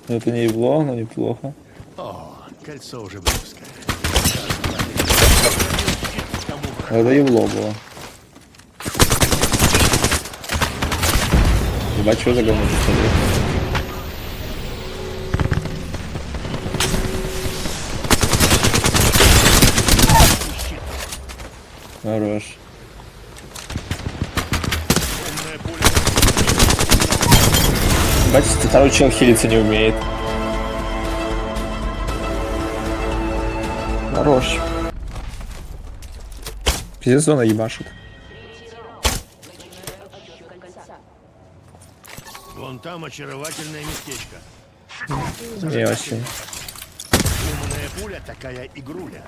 Это не ебло, но неплохо. О, кольцо уже близко. Это ебло было. Ебать, что за говно пистолет? Хорош. Ебать, второй чел хилиться не умеет. Хорош. Пиздец, зона ебашит. Вон там очаровательное местечко. Не очень. Умная пуля такая игруля.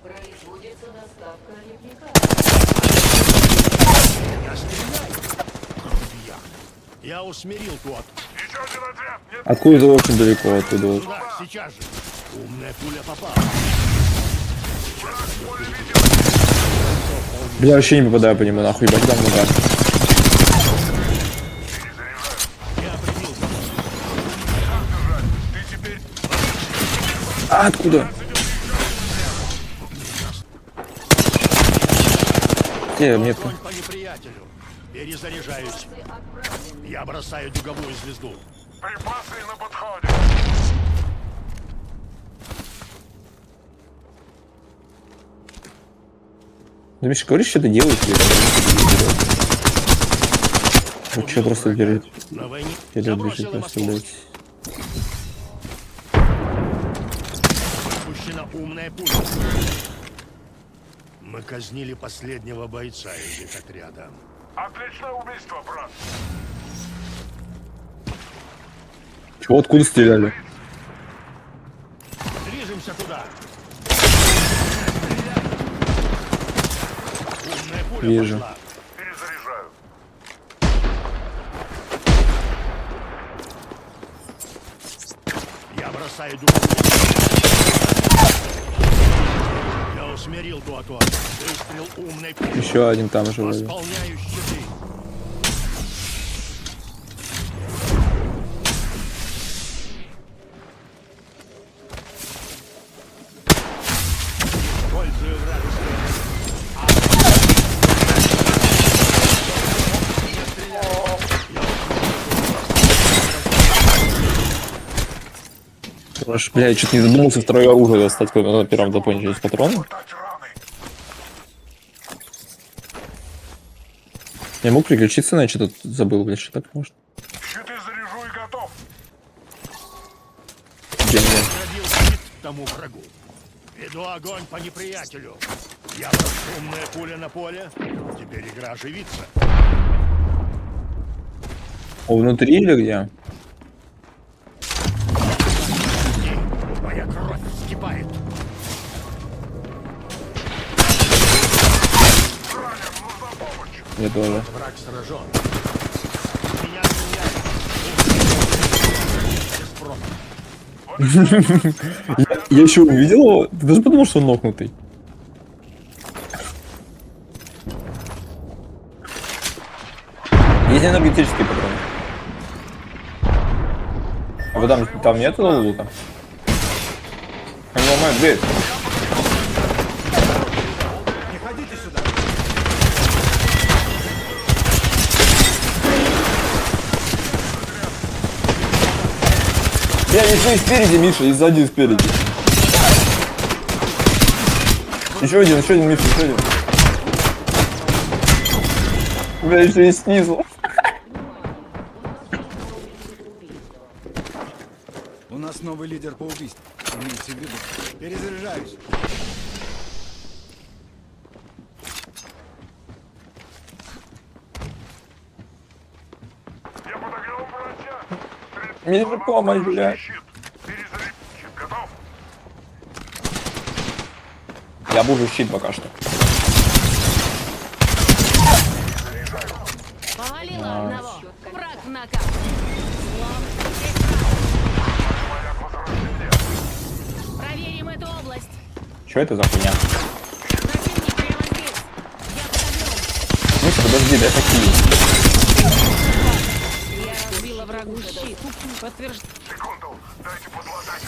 Производится доставка лепника. Я стреляю. Грубиян. Я усмирил тот. Откуда очень далеко оттуда? Вот. Сюда, сейчас же. Умная пуля попала. Бля, вообще не попадаю по нему, нахуй, ебать, там много. Я прибил. А, откуда? Где метка? Огонь по неприятелю. Перезаряжаюсь. Я бросаю дуговую звезду. Припасы на подходе. Да, Миша, говоришь, что ты делаешь? Вот что просто вперед. На войне Вперед забросил бежит, и просто, московский. блядь. Пущена умная пуля. Мы казнили последнего бойца из их отряда. Отличное убийство, брат. Чего, откуда стреляли? Движемся туда. Умная пуля Вижу. пошла. Перезаряжаю. Я бросаю дуговую. Я усмирил Туатуа. Выстрел умной пули. Еще один там же вроде. Восполняю щиты. Использую вражеское. Хорош, бля, я что-то не задумался второе оружие достать, когда на первом дополнительном патроны. Дать раны. Я мог переключиться, но я что-то забыл, бля, что так может. Щиты заряжу и готов. Где мне? Пробил щит тому врагу. Веду огонь по неприятелю. Я брошу умная пуля на поле. Теперь игра оживится. О, внутри или где? Моя кровь вскипает. Я тоже. Враг сражен. Меня стреляют. Я еще увидел его, ты даже подумал, что он нокнутый. Есть энергетический патрон. А вы там нету лука? Они ломают дверь. Не ходите сюда. Я еще и спереди, Миша, и сзади, и спереди. Еще один, Миша, еще один. Бля, еще и снизу. У нас новый лидер по убийству. Имейте в виду. Перезаряжаюсь. Я подогрел, братья. Мне же помощь, бля. Щит. Перезаряжаю. Щит готов. Я буду щит пока что. Повалила одного. Враг в нокаут. Моя возрождение. Проверим эту область. Что это за хуйня? Противник прямо здесь. Я подогрел. Миша, подожди, дай такие. Я разбила врагу щит. Подтвержд... Секунду. Дайте подлатать.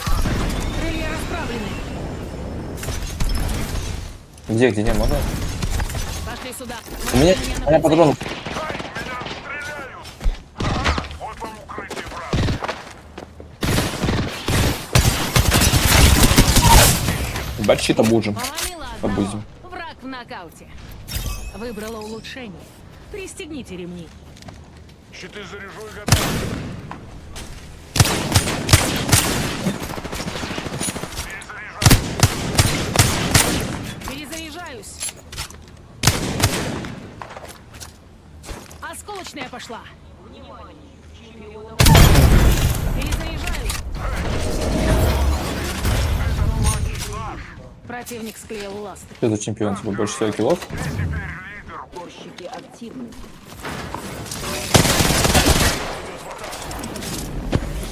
Крылья расправлены. Где, можно? Пошли сюда. У меня патрон. Ай, меня стреляют. Ага, вот вам укрытие, брат. Бачи-то будем. Поломила Побудем. одного. Враг в нокауте. Выбрала улучшение. Пристегните ремни. Щиты заряжу и готов. Перезаряжаюсь. Осколочная пошла. Перезаряжаюсь. Противник склеил ласты. Что за чемпион? Тебе больше всего киллов? Теперь лидер. Горщики активны.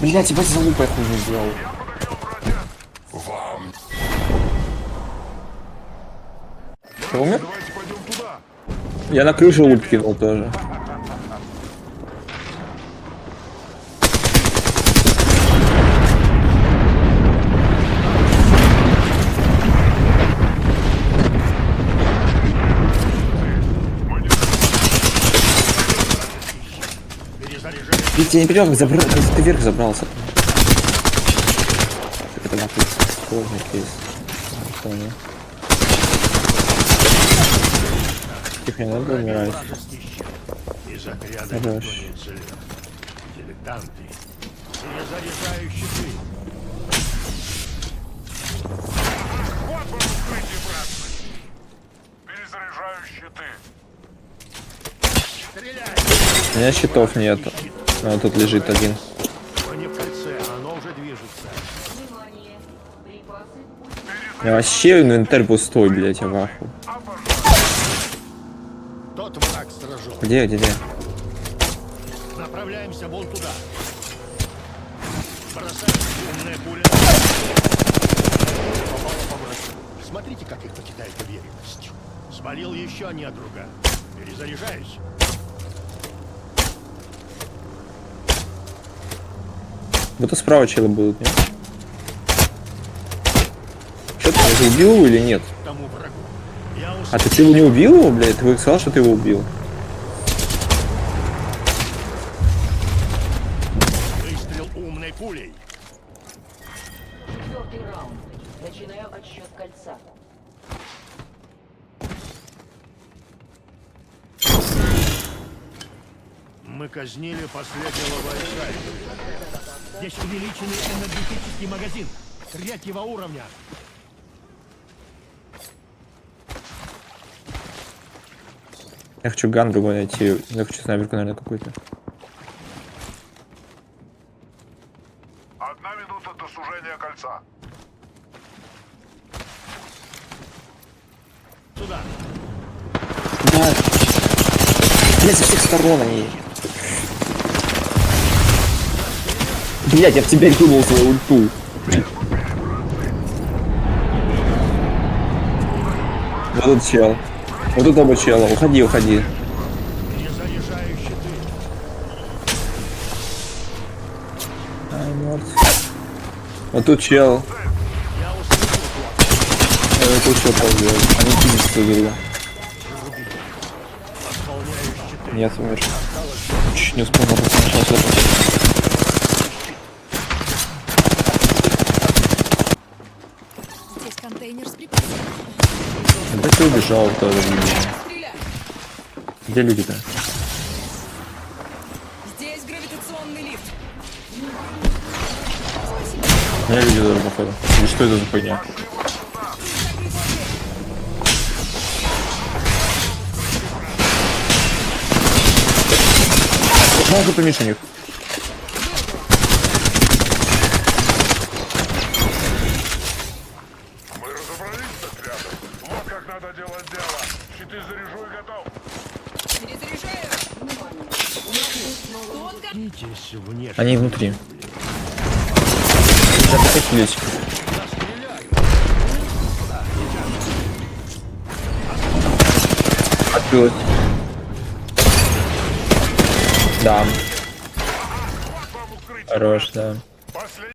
Блять, тебя залупа я хуйню сделал. Я подавил врага. Ты умер? Давайте пойдем туда. Я на крышу луп кинул тоже. Перезаряжаю. Видите, я не понял, как забрал, как ты вверх забрался. Это нахуй сложный кейс. Понял. Тихо, не надо умирать. Вражеский щит. Из отряда Хорош. никто не целен. Дилетанты. Перезаряжаю щиты. Вот вам укрытие, братцы. Перезаряжаю щиты. Стреляй! У меня щитов нету. А, тут лежит один. Но не в кольце, оно уже движется. Внимание. Припасы. Я вообще инвентарь пустой, блять, я в ахуе. Тот враг сражен. Где? Направляемся вон туда. Бросаем умная пуля. Попала по врагу. Смотрите, как их покидает уверенность. Свалил еще недруга. Перезаряжаюсь. Вот справа челы будут, нет? Что ты уже убил его или нет? Тому врагу. Я А ты его не убил его, блядь? Ты сказал, что ты его убил. выстрел умной пулей. 4-й раунд. Начинаю отсчет кольца. Мы казнили последнего войска. Здесь увеличенный энергетический магазин. 3-го уровня. Я хочу ган другой найти. Я хочу снайперку, наверное, какую-то. 1 минута до сужения кольца. Сюда. Да. Блять, со всех сторон они. Блять, я в тебя кинул свою ульту. Вот тут чел. Вот тут оба чела. Уходи. Перезаряжаю щиты. Ай, мертв. Вот тут чел. Я услышал Тут чел ползет. Они пиздятся друг друга. восполняю щиты. Нет, умер. Чуть не успел начать. Здесь контейнер с припасами. Да ты убежал тоже. Стреляй! Где люди-то? Здесь гравитационный лифт. У меня люди даже походу. И что это за хуйня? Много поменьше них. Мы разобрались с отрядом. Вот как надо делать дело. Щиты заряжу и готов. Перезаряжаю. Тот как... Идите внешне. Они внутри. Сейчас покатились. Открылось. Да. укрытие. Хорош, да. Последний